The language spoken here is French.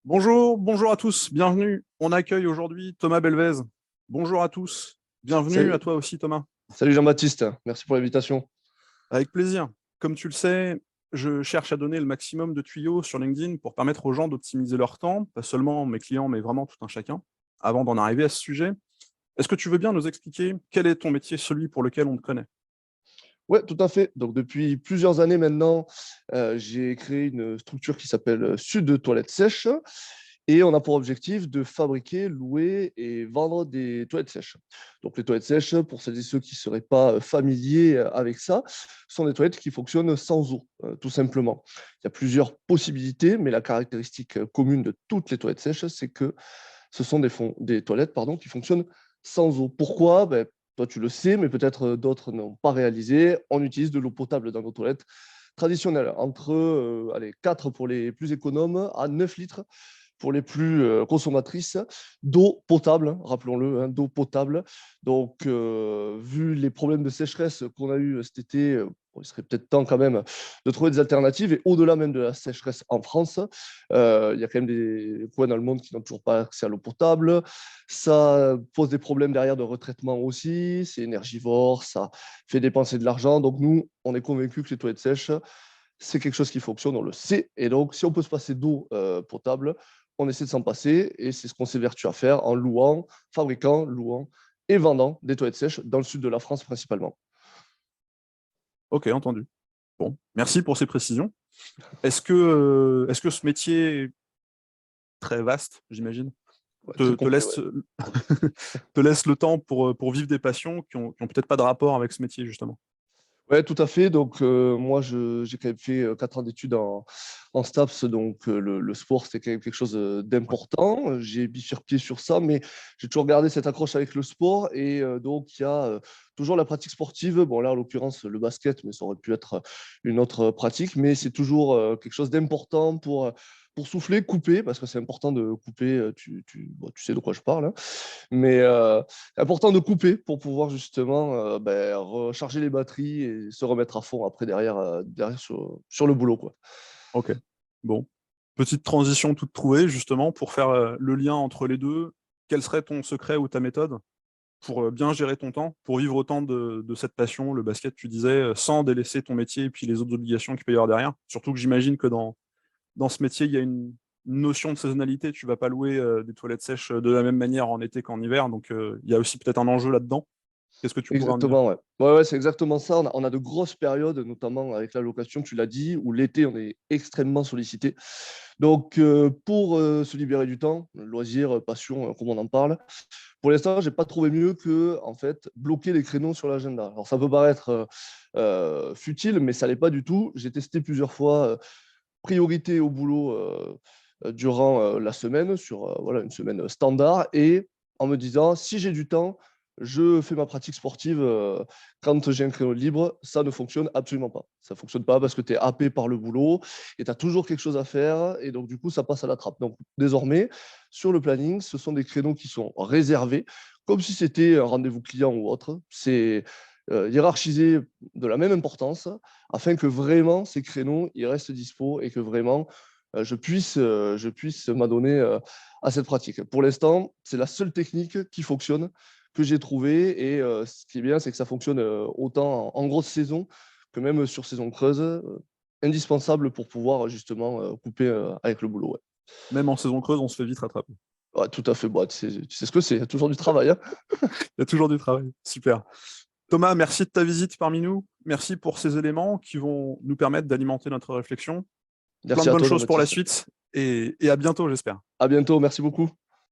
Bonjour, bonjour à tous, bienvenue. On accueille aujourd'hui Thomas Belvez. Bonjour à tous, bienvenue à Salut, toi aussi Thomas. salut Jean-Baptiste, merci pour l'invitation. Avec plaisir. Comme tu le sais, je cherche à donner le maximum de tuyaux sur LinkedIn pour permettre aux gens d'optimiser leur temps, pas seulement mes clients, mais vraiment tout un chacun. Avant d'en arriver à ce sujet, est-ce que tu veux bien nous expliquer quel est ton métier, celui pour lequel on te connaît? Ouais, tout à fait. Donc, depuis plusieurs années maintenant, j'ai créé une structure qui s'appelle Sud Toilettes Sèches et on a pour objectif de fabriquer, louer et vendre des toilettes sèches. Donc, les toilettes sèches, pour celles et ceux qui ne seraient pas familiers avec ça, sont des toilettes qui fonctionnent sans eau, tout simplement. Il y a plusieurs possibilités, mais la caractéristique commune de toutes les toilettes sèches, c'est que ce sont des toilettes qui fonctionnent sans eau. Pourquoi? Ben, toi, tu le sais, mais peut-être d'autres n'ont pas réalisé. On utilise de l'eau potable dans nos toilettes traditionnelles, entre allez, 4 pour les plus économes à 9 litres pour les plus consommatrices d'eau potable, hein, rappelons-le, hein, d'eau potable. Donc, vu les problèmes de sécheresse qu'on a eu cet été, bon, il serait peut-être temps quand même de trouver des alternatives. Et au-delà même de la sécheresse en France, il y a quand même des coins dans le monde qui n'ont toujours pas accès à l'eau potable. Ça pose des problèmes derrière de retraitement aussi. C'est énergivore, ça fait dépenser de l'argent. Donc, nous, on est convaincus que les toilettes sèches, c'est quelque chose qui fonctionne, on le sait. Et donc, si on peut se passer d'eau potable, on essaie de s'en passer. Et c'est ce qu'on s'évertue à faire en louant, fabriquant, louant et vendant des toilettes sèches dans le sud de la France principalement. Ok, entendu. Bon, merci pour ces précisions. Est-ce que ce métier est très vaste, j'imagine, Ouais, très te complet, ouais. laisse, te laisse le temps pour vivre des passions qui ont peut-être pas de rapport avec ce métier, justement? Ouais, tout à fait. Donc, moi, j'ai quand même fait 4 ans d'études en STAPS. Donc, le sport, c'est quand même quelque chose Ouais. d'important. J'ai bifurqué sur ça, mais j'ai toujours gardé cette accroche avec le sport. Et donc, il y a toujours la pratique sportive. Bon, là, en l'occurrence, le basket, mais ça aurait pu être une autre pratique. Mais c'est toujours quelque chose d'important pour souffler, couper, parce que c'est important de couper. Bon, tu sais de quoi je parle, hein. Mais c'est important de couper pour pouvoir justement recharger les batteries et se remettre à fond après derrière sur le boulot, quoi. Ok. Bon. Petite transition toute trouvée, justement, pour faire le lien entre les deux. Quel serait ton secret ou ta méthode pour bien gérer ton temps, pour vivre autant de cette passion, le basket, tu disais, sans délaisser ton métier et puis les autres obligations qu'il peut y avoir derrière? Surtout que j'imagine que dans ce métier, il y a une notion de saisonnalité. Tu vas pas louer des toilettes sèches de la même manière en été qu'en hiver. Donc, il y a aussi peut-être un enjeu là-dedans. Qu'est-ce que tu pourrais en dire? Exactement, ouais. Ouais, ouais, c'est exactement ça. On a de grosses périodes, notamment avec la location, tu l'as dit, où l'été, on est extrêmement sollicité. Donc, pour se libérer du temps, loisir, passion, comme on en parle, pour l'instant, j'ai pas trouvé mieux que en fait, bloquer les créneaux sur l'agenda. Alors, ça peut paraître futile, mais ça l'est pas du tout. J'ai testé plusieurs fois priorité au boulot durant la semaine, sur voilà, une semaine standard, et en me disant, si j'ai du temps, je fais ma pratique sportive quand j'ai un créneau libre. Ça ne fonctionne absolument pas. Ça ne fonctionne pas parce que tu es happé par le boulot et tu as toujours quelque chose à faire. Et donc, du coup, ça passe à la trappe. Donc, désormais, sur le planning, ce sont des créneaux qui sont réservés, comme si c'était un rendez-vous client ou autre. C'est hiérarchisé de la même importance afin que vraiment ces créneaux ils restent dispo et que vraiment je puisse m'adonner à cette pratique. Pour l'instant, c'est la seule technique qui fonctionne, que j'ai trouvée. Et ce qui est bien, c'est que ça fonctionne autant en grosse saison que même sur saison creuse, indispensable pour pouvoir justement couper avec le boulot. Ouais. Même en saison creuse, on se fait vite rattraper. Ouais, tout à fait. Bah, tu sais ce que c'est, il y a toujours du travail, hein. Il y a toujours du travail. Super. Thomas, merci de ta visite parmi nous. Merci pour ces éléments qui vont nous permettre d'alimenter notre réflexion. Plein Merci de à bonnes toi, choses pour la Jean-Baptiste. suite et à bientôt, j'espère. À bientôt, merci beaucoup.